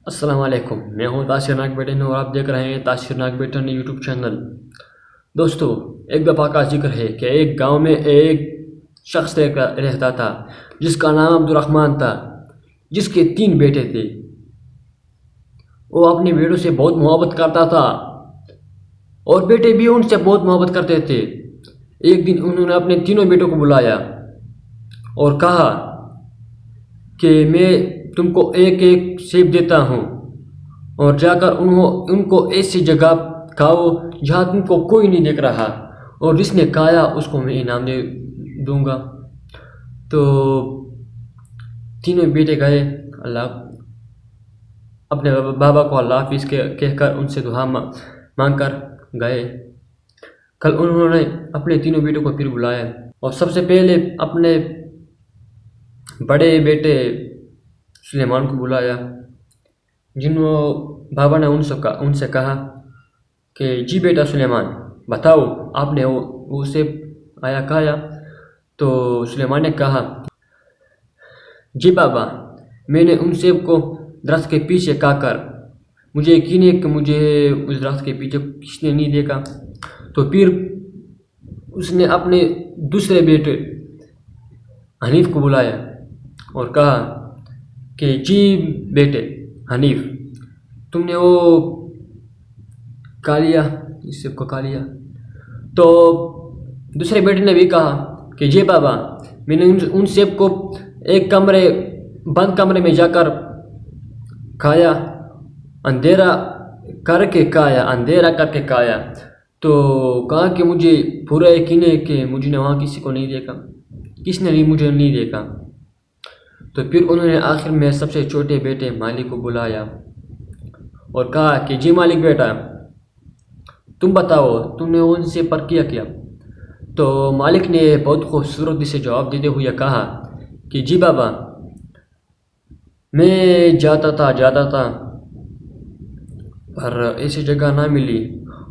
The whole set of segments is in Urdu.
السلام علیکم، میں ہوں تاثر ناگ بیٹن اور آپ دیکھ رہے ہیں تاثر ناگ بیٹن یوٹیوب چینل۔ دوستو، ایک دفعہ کا ذکر ہے کہ ایک گاؤں میں ایک شخص رہتا تھا جس کا نام عبد الرحمن تھا، جس کے 3 بیٹے تھے۔ وہ اپنے بیٹوں سے بہت محبت کرتا تھا اور بیٹے بھی ان سے بہت محبت کرتے تھے۔ ایک دن انہوں نے اپنے تینوں بیٹوں کو بلایا اور کہا کہ میں تم کو ایک ایک سیب دیتا ہوں اور جا کر ان کو ایسی جگہ کھاؤ جہاں تم کو کوئی نہیں دیکھ رہا، اور جس نے کھایا اس کو میں انعام دے دوں گا۔ تو تینوں بیٹے گئے، اپنے بابا کو اللہ حافظ کہہ کر ان سے دعا مانگ کر گئے۔ کل انہوں نے اپنے تینوں بیٹوں کو پھر بلایا اور سب سے پہلے اپنے بڑے بیٹے سلیمان کو بلایا، جنہوں بابا نے ان سے کہا کہ جی بیٹا سلیمان، بتاؤ آپ نے وہ سیب آیا کھایا؟ تو سلیمان نے کہا جی بابا، میں نے ان سیب کو درخت کے پیچھے کھا کر مجھے یقین ہے کہ مجھے اس درخت کے پیچھے کس نے نہیں دیکھا۔ تو پھر اس نے اپنے دوسرے بیٹے حنیف کو بلایا اور کہا کہ جی بیٹے حنیف، تم نے وہ کھا لیا، اس سیب کو کھا لیا؟ تو دوسرے بیٹے نے بھی کہا کہ جی بابا، میں نے ان سیب کو ایک بند کمرے میں جا کر کھایا، اندھیرا کر کے کھایا۔ تو کہا کہ مجھے پورا یقین ہے کہ مجھے نے وہاں کسی کو نہیں دیکھا، کس نے مجھے نہیں دیکھا۔ تو پھر انہوں نے آخر میں سب سے چھوٹے بیٹے مالک کو بلایا اور کہا کہ جی مالک بیٹا، تم بتاؤ تم نے ان سے پر کیا؟ تو مالک نے بہت خوبصورتی سے جواب دیتے ہوئے کہا کہ جی بابا، میں جاتا تھا پر ایسی جگہ نہ ملی،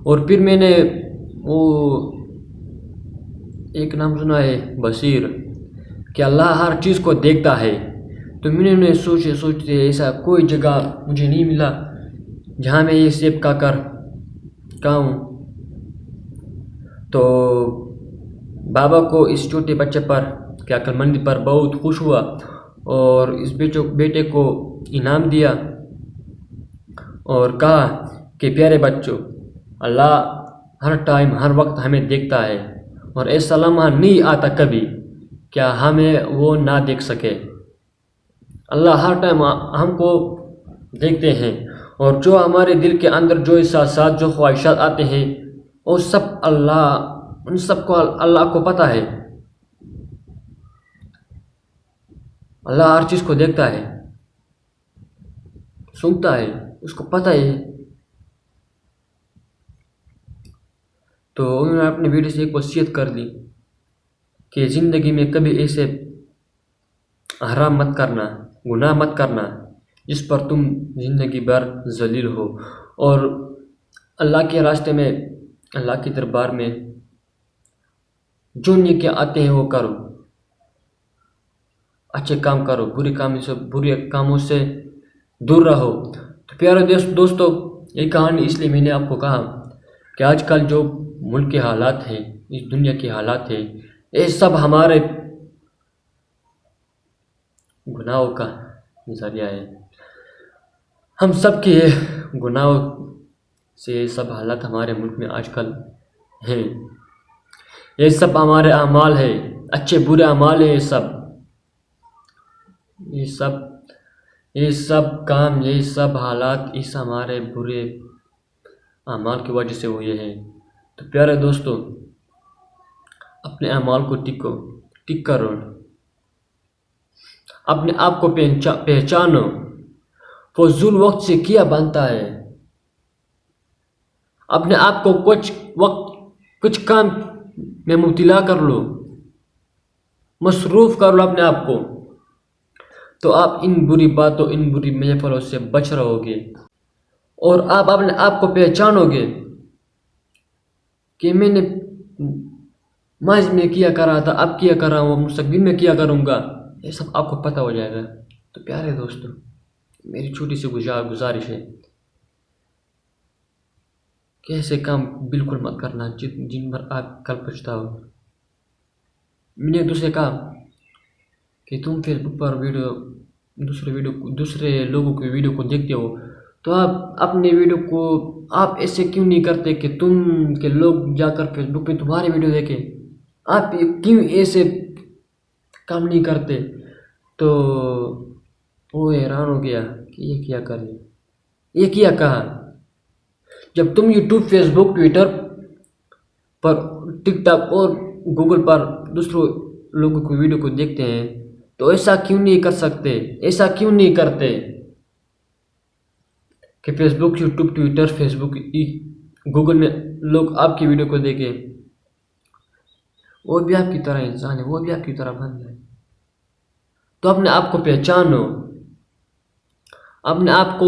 اور پھر میں نے وہ ایک نام سنا ہے بصیر، کہ اللہ ہر چیز کو دیکھتا ہے۔ تو میں نے سوچتے ایسا کوئی جگہ مجھے نہیں ملا جہاں میں یہ سیب کھا کر کھاؤں۔ تو بابا کو اس چھوٹے بچے پر کہ عقل مندی پر بہت خوش ہوا اور اس بیٹے کو انعام دیا اور کہا کہ پیارے بچوں، اللہ ہر ٹائم ہر وقت ہمیں دیکھتا ہے اور ایسا لمحہ نہیں آتا کبھی کیا ہمیں وہ نہ دیکھ سکے۔ اللہ ہر ٹائم ہم کو دیکھتے ہیں، اور جو ہمارے دل کے اندر جو احساسات جو خواہشات آتے ہیں وہ سب ان سب کو اللہ کو پتہ ہے۔ اللہ ہر چیز کو دیکھتا ہے، سنتا ہے، اس کو پتہ ہے۔ تو انہوں نے اپنے بیٹے سے ایک وصیت کر دی کہ زندگی میں کبھی ایسے حرام مت کرنا، گناہ مت کرنا جس پر تم زندگی بھر ذلیل ہو، اور اللہ کے راستے میں، اللہ کے دربار میں جو نیکیاں آتے ہیں وہ کرو، اچھے کام کرو، برے کاموں سے دور رہو۔ تو پیارے دوستو، یہ کہانی اس لیے میں نے آپ کو کہا کہ آج کل جو ملک کے حالات ہیں، اس دنیا کے حالات ہیں، یہ سب ہمارے گناہوں کا نظریہ ہے۔ ہم سب کے گناہوں سے یہ سب حالات ہمارے ملک میں آج کل ہیں۔ یہ سب ہمارے اعمال ہیں، اچھے برے اعمال ہیں۔ یہ سب کام، یہ سب حالات اس ہمارے برے اعمال کی وجہ سے ہوئے ہیں۔ تو پیارے دوستو، اپنے اعمال کو ٹک کرو، اپنے آپ کو پہچانو، فضول وقت سے کیا بنتا ہے۔ اپنے آپ کو کچھ کام میں مبتلا کر لو، مصروف کر لو اپنے آپ کو، تو آپ ان بری باتوں، ان بری محفلوں سے بچ رہو گے، اور آپ اپنے آپ کو پہچانو گے کہ میں نے ماضی میں کیا کر رہا تھا، اب کیا کر رہا ہوں، مستقبل میں کیا کروں گا، یہ سب آپ کو پتہ ہو جائے گا۔ تو پیارے دوستو، میری چھوٹی سی گزارش ہے کہ ایسے کام بالکل مت کرنا جن پر آپ کل پچھتاؤ۔ میں نے ایک دوسرے کہا کہ تم فیس بک پر دوسرے لوگوں کی ویڈیو کو دیکھتے ہو تو آپ اپنے ویڈیو کو آپ ایسے کیوں نہیں کرتے کہ لوگ جا کر فیس بک پہ تمہارے ویڈیو دیکھیں؟ آپ کیوں ایسے کام نہیں کرتے؟ تو وہ حیران ہو گیا کہ یہ کیا کر رہے، یہ کیا کہا؟ جب تم یوٹیوب، فیس بک، ٹویٹر پر، ٹک ٹاک اور گوگل پر دوسروں لوگوں کی ویڈیو کو دیکھتے ہیں تو ایسا کیوں نہیں کر سکتے؟ ایسا کیوں نہیں کرتے کہ فیس بک، یوٹیوب، ٹویٹر، فیس بک، گوگل میں لوگ آپ کی ویڈیو کو دیکھیں؟ وہ بھی آپ کی طرح انسان ہے، وہ بھی آپ کی طرح بند ہے۔ تو اپنے آپ کو پہچانو، اپنے آپ کو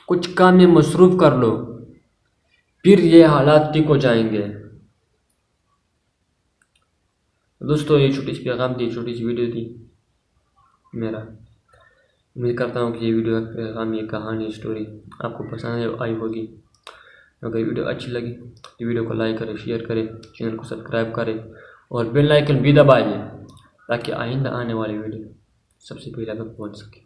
کچھ کام میں مصروف کر لو، پھر یہ حالات ٹھیک ہو جائیں گے۔ دوستو یہ چھوٹی سی پیغام تھی، چھوٹی سی ویڈیو تھی میرا۔ امید کرتا ہوں کہ یہ ویڈیو پیغام، یہ کہانی، اسٹوری آپ کو پسند آئی ہوگی۔ اگر ویڈیو اچھی لگی تو ویڈیو کو لائک کریں، شیئر کریں، چینل کو سبسکرائب کریں اور بیل آئیکن بھی دبائیں تاکہ آئندہ آنے والی ویڈیو سب سے پہلے آپ تک پہنچ سکے۔